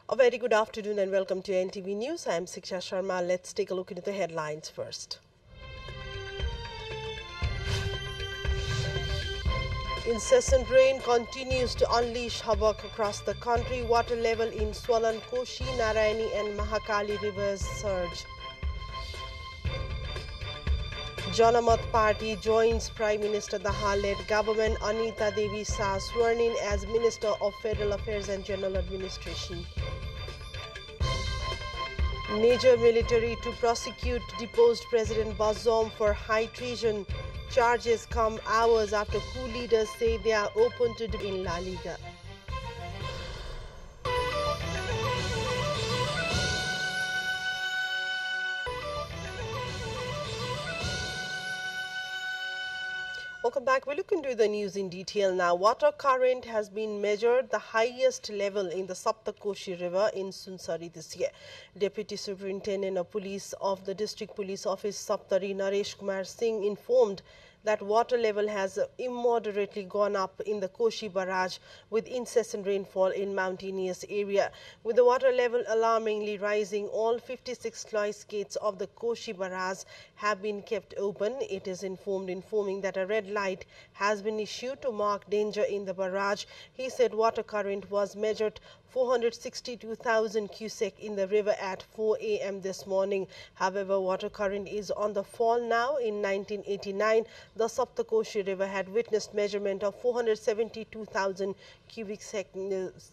A very good afternoon and welcome to NTV News. I am Siksha Sharma. Let's take a look into the headlines first. Incessant rain continues to unleash havoc across the country. Water level in swollen Koshi, Narayani and Mahakali rivers surge. Janamat Party joins Prime Minister Daha-led government. Anita Devi Shah sworn in as Minister of Federal Affairs and General Administration. Niger military to prosecute deposed President Bazoum for high treason. Charges come hours after coup leaders say they are open to debate in La Liga. Welcome back. We look into the news in detail now. Water current has been measured the highest level in the Saptakoshi River in Sunsari this year. Deputy Superintendent of Police of the District Police Office Saptari Naresh Kumar Singh informed that water level has immoderately gone up in the Koshi barrage with incessant rainfall in mountainous area. With the water level alarmingly rising, all 56 sluice gates of the Koshi barrage have been kept open. It is informing that a red light has been issued to mark danger in the barrage. He said water current was measured 462,000 cubic in the river at 4 a.m. this morning. However, water current is on the fall now. In 1989, the Saptakoshi River had witnessed measurement of 472,000 cubic seconds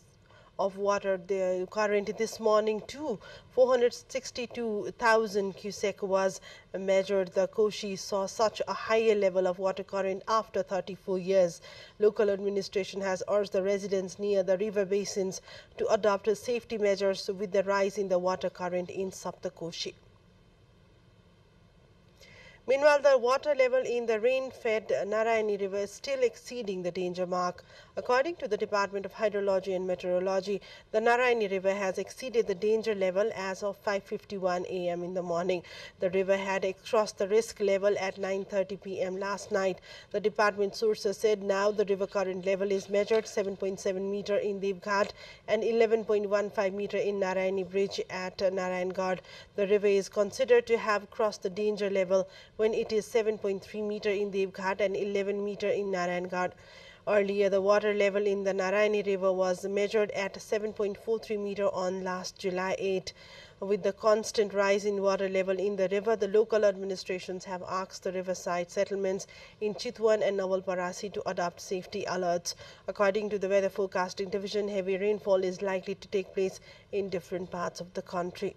of water. The current this morning too, 462,000 cubic was measured. The Koshi saw such a higher level of water current after 34 years. Local administration has urged the residents near the river basins to adopt safety measures with the rise in the water current in Saptakoshi. Meanwhile, the water level in the rain-fed Narayani River is still exceeding the danger mark. According to the Department of Hydrology and Meteorology, the Narayani River has exceeded the danger level as of 5:51 a.m. in the morning. The river had crossed the risk level at 9:30 p.m. last night. The department sources said now the river current level is measured 7.7 meter in Devghat and 11.15 meter in Narayani Bridge at Narayangarh. The river is considered to have crossed the danger level when it is 7.3 meter in Devghat and 11 meter in Narayangarh. Earlier, the water level in the Narayani River was measured at 7.43 meter on last July 8. With the constant rise in water level in the river, the local administrations have asked the riverside settlements in Chitwan and Nawalparasi to adopt safety alerts. According to the Weather Forecasting Division, heavy rainfall is likely to take place in different parts of the country.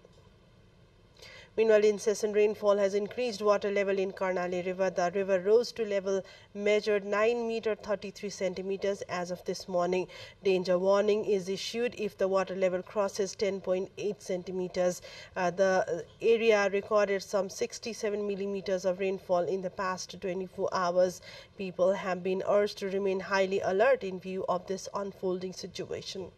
Meanwhile, incessant rainfall has increased water level in Karnali River. The river rose to level measured 9 meter 33 centimeters as of this morning. Danger warning is issued if the water level crosses 10.8 centimeters. The area recorded some 67 millimeters of rainfall in the past 24 hours. People have been urged to remain highly alert in view of this unfolding situation.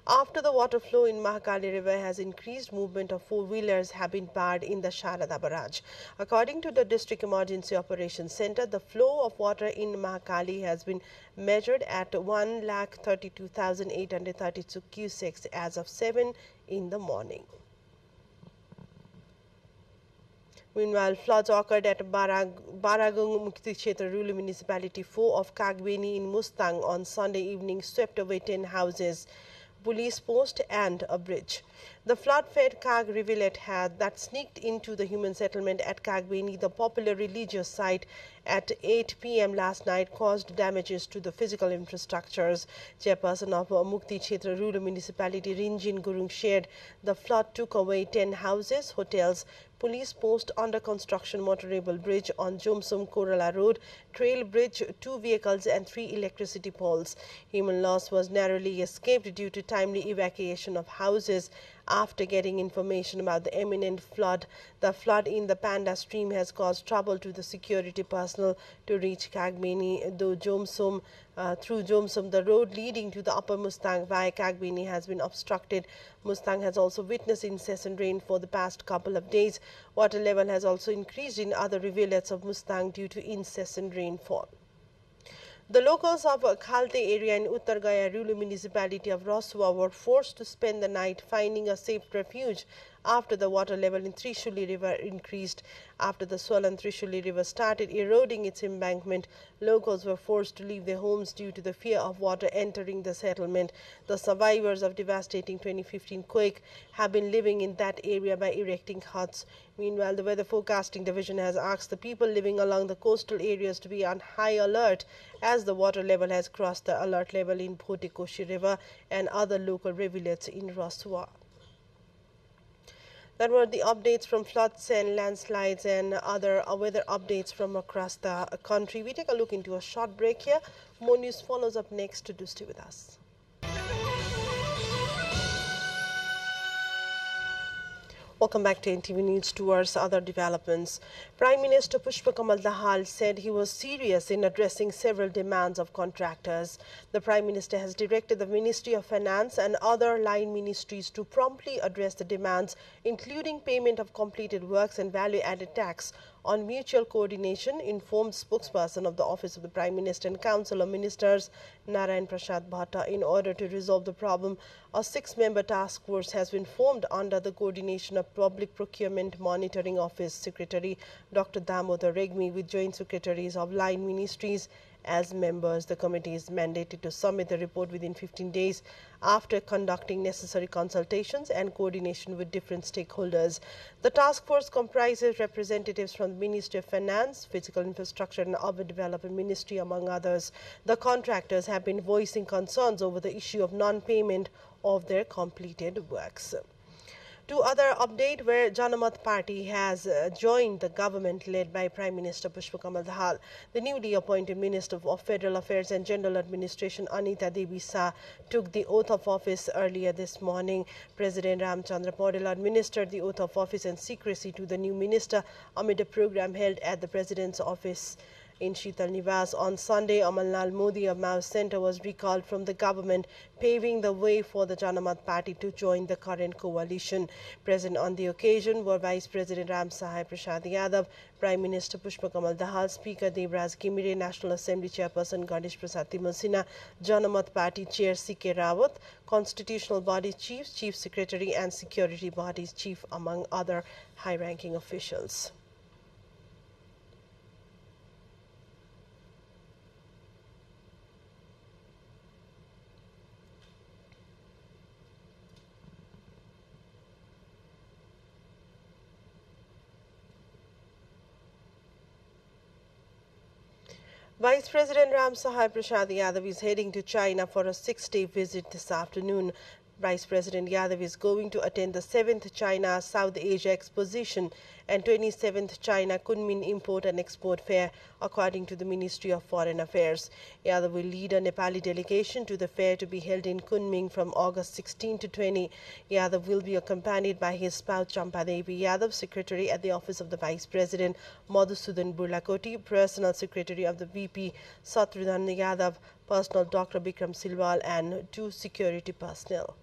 After the water flow in Mahakali River has increased, movement of four-wheelers have been barred in the Sharada barrage. According to the District Emergency Operations Center, the flow of water in Mahakali has been measured at 1,32,832 cubics as of 7 in the morning. Meanwhile, floods occurred at Baragung Mukti Kshetra Rural Municipality 4 of Kagbeni in Mustang on Sunday evening, swept away 10 houses, police post and a bridge. The flood-fed Kag rivulet that sneaked into the human settlement at Kagbeni, the popular religious site, at 8 p.m. last night caused damages to the physical infrastructures. Chairperson of Mukti Kshetra Rural Municipality Rinjin Gurung shared the flood took away 10 houses, hotels, police post, under construction motorable bridge on Jomsum Korala Road, trail bridge, 2 vehicles and 3 electricity poles. Human loss was narrowly escaped due to timely evacuation of houses after getting information about the imminent flood. The flood in the Panda stream has caused trouble to the security personnel to reach Kagbeni through Jomsum. The road leading to the Upper Mustang via Kagbeni has been obstructed. Mustang has also witnessed incessant rain for the past couple of days. Water level has also increased in other rivulets of Mustang due to incessant rainfall. The locals of Khalte area in Uttar Gaya rural municipality of Rasua were forced to spend the night finding a safe refuge after the water level in Trishuli river increased. After the swollen Trishuli river started eroding its embankment, locals were forced to leave their homes due to the fear of water entering the settlement. The survivors of devastating 2015 quake have been living in that area by erecting huts. Meanwhile, the Weather Forecasting Division has asked the people living along the coastal areas to be on high alert as the water level has crossed the alert level in Bhotikoshi River and other local rivulets in Rasua. That were the updates from floods and landslides and other weather updates from across the country. We take a look into a short break here. More news follows up next. Do stay with us. Welcome back to NTV News. Towards other developments, Prime Minister Pushpa Kamal Dahal said he was serious in addressing several demands of contractors. The Prime Minister has directed the Ministry of Finance and other line ministries to promptly address the demands, including payment of completed works and value-added tax on mutual coordination, informed spokesperson of the Office of the Prime Minister and Council of Ministers, Narayan Prasad Bhatta. In order to resolve the problem, a 6-member task force has been formed under the coordination of Public Procurement Monitoring Office Secretary Dr. Damodar Regmi with joint secretaries of line ministries as members. The committee is mandated to submit the report within 15 days after conducting necessary consultations and coordination with different stakeholders. The task force comprises representatives from the Ministry of Finance, Physical Infrastructure and Urban Development Ministry, among others. The contractors have been voicing concerns over the issue of non-payment of their completed works. To other update, where Janamat Party has joined the government led by Prime Minister Pushpa Kamal Dahal. The newly appointed Minister of Federal Affairs and General Administration, Anita Devi Shah, took the oath of office earlier this morning. President Ramchandra Paudel administered the oath of office and secrecy to the new minister amid a program held at the President's office in Sheetal Nivas. On Sunday, Amalnal Modi of Mao Center was recalled from the government, paving the way for the Janamat Party to join the current coalition. Present on the occasion were Vice President Ram Sahai Prasad Yadav, Prime Minister Pushpa Kamal Dahal, Speaker Devraj Gimire, National Assembly Chairperson Ganesh Prasad Timosina, Janamat Party Chair C.K. Rawat, Constitutional Body Chiefs, Chief Secretary and Security Bodies Chief, among other high-ranking officials. Vice President Ram Sahai Prasad Yadav is heading to China for a 6-day visit this afternoon. Vice President Yadav is going to attend the 7th China South Asia Exposition and 27th China Kunming Import and Export Fair, according to the Ministry of Foreign Affairs. Yadav will lead a Nepali delegation to the fair to be held in Kunming from August 16 to 20. Yadav will be accompanied by his spouse Champadevi Yadav, Secretary at the Office of the Vice President Madhusudan Burlakoti, Personal Secretary of the VP Satrudhan Yadav, Personal Dr. Bikram Silwal, and 2 security personnel.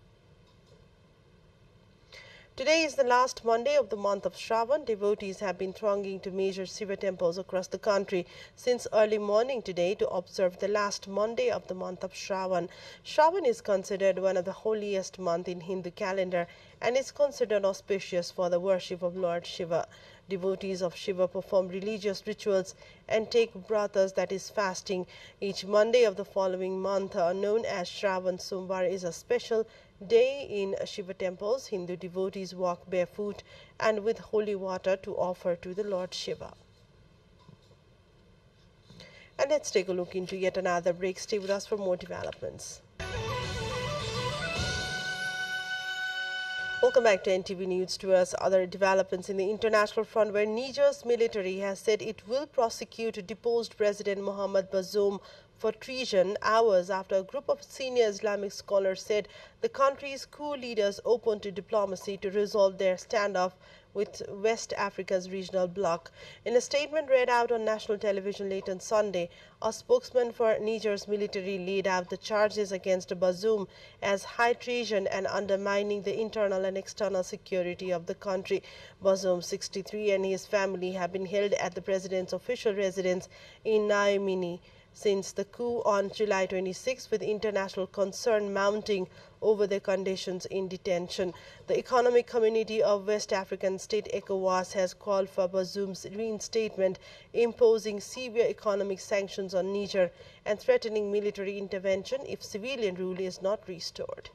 Today is the last Monday of the month of Shravan. Devotees have been thronging to major Shiva temples across the country since early morning today to observe the last Monday of the month of Shravan. Shravan is considered one of the holiest months in Hindu calendar and is considered auspicious for the worship of Lord Shiva. Devotees of Shiva perform religious rituals and take vratas, that is fasting. Each Monday of the following month, known as Shravan Somvar, is a special day in Shiva temples. Hindu devotees walk barefoot and with holy water to offer to the Lord Shiva. And let's take a look into yet another break. Stay with us for more developments. Welcome back to NTV News. Towards other developments in the international front, where Niger's military has said it will prosecute deposed President Mohamed Bazoum for treason hours after a group of senior Islamic scholars said the country's coup leaders opened to diplomacy to resolve their standoff with West Africa's regional bloc. In a statement read out on national television late on Sunday, a spokesman for Niger's military laid out the charges against Bazoum as high treason and undermining the internal and external security of the country. Bazoum, 63, and his family have been held at the president's official residence in Niamey, since the coup on July 26, with international concern mounting over the conditions in detention. The Economic Community of West African State ECOWAS has called for Bazoum's reinstatement, imposing severe economic sanctions on Niger and threatening military intervention if civilian rule is not restored.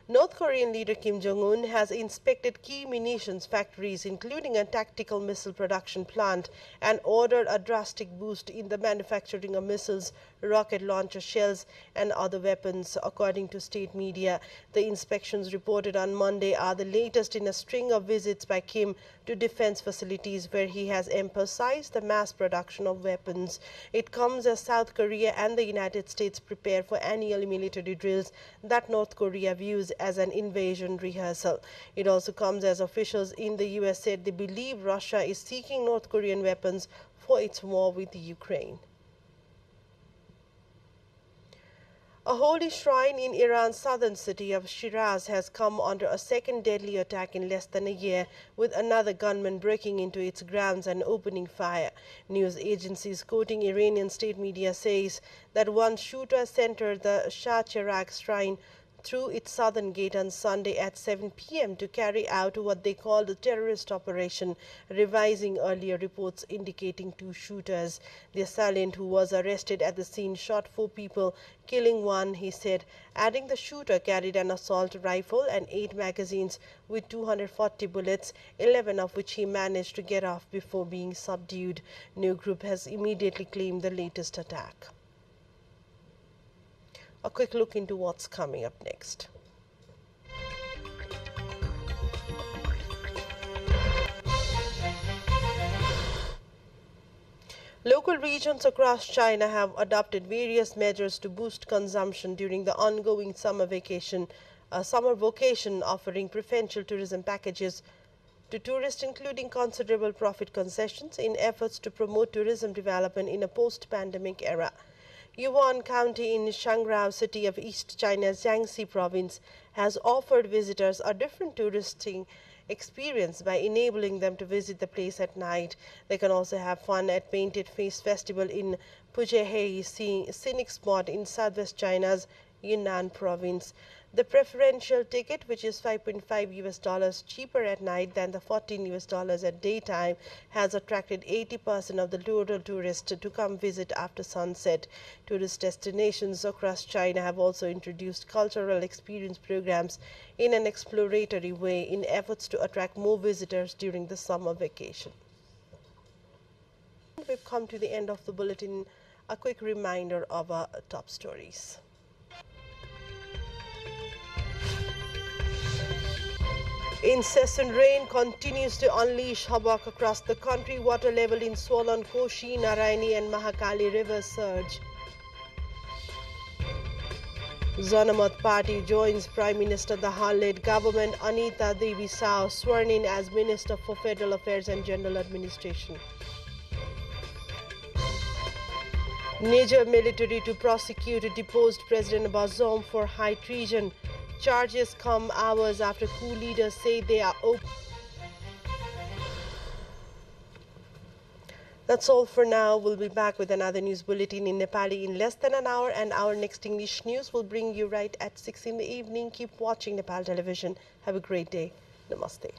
North Korean leader Kim Jong-un has inspected key munitions factories, including a tactical missile production plant, and ordered a drastic boost in the manufacturing of missiles, rocket launcher shells, and other weapons, according to state media. The inspections reported on Monday are the latest in a string of visits by Kim to defense facilities where he has emphasized the mass production of weapons. It comes as South Korea and the United States prepare for annual military drills that North Korea views as an invasion rehearsal. It also comes as officials in the US said they believe Russia is seeking North Korean weapons for its war with Ukraine. A holy shrine in Iran's southern city of Shiraz has come under a second deadly attack in less than a year, with another gunman breaking into its grounds and opening fire. News agencies quoting Iranian state media says that one shooter entered the Shah Cheragh shrine through its southern gate on Sunday at 7 p.m. to carry out what they called a terrorist operation, revising earlier reports indicating two shooters. The assailant, who was arrested at the scene, shot 4 people, killing one, he said, adding the shooter carried an assault rifle and 8 magazines with 240 bullets, 11 of which he managed to get off before being subdued. No group has immediately claimed the latest attack. A quick look into what's coming up next. Local regions across China have adopted various measures to boost consumption during the ongoing summer vacation, offering preferential tourism packages to tourists, including considerable profit concessions in efforts to promote tourism development in a post-pandemic era. Yuan County in Shangrao City of East China's Jiangxi province has offered visitors a different touristing experience by enabling them to visit the place at night. They can also have fun at Painted Face Festival in Puzhehei, scenic spot in southwest China's Yunnan province. The preferential ticket, which is $5.5 cheaper at night than the $14 at daytime, has attracted 80% of the total tourists to come visit after sunset. Tourist destinations across China have also introduced cultural experience programs in an exploratory way in efforts to attract more visitors during the summer vacation. We've come to the end of the bulletin. A quick reminder of our top stories. Incessant rain continues to unleash havoc across the country. Water level in swollen Koshi, Narayani and Mahakali rivers surge. Janamat Party joins Prime Minister Dahal-led government. Anita Devi Sao sworn in as Minister for Federal Affairs and General Administration. Niger military to prosecute deposed President Bazoum for high treason. Charges come hours after coup leaders say they are open. That's all for now. We'll be back with another news bulletin in Nepali in less than an hour, and our next English news will bring you right at 6 in the evening. Keep watching Nepal television. Have a great day. Namaste.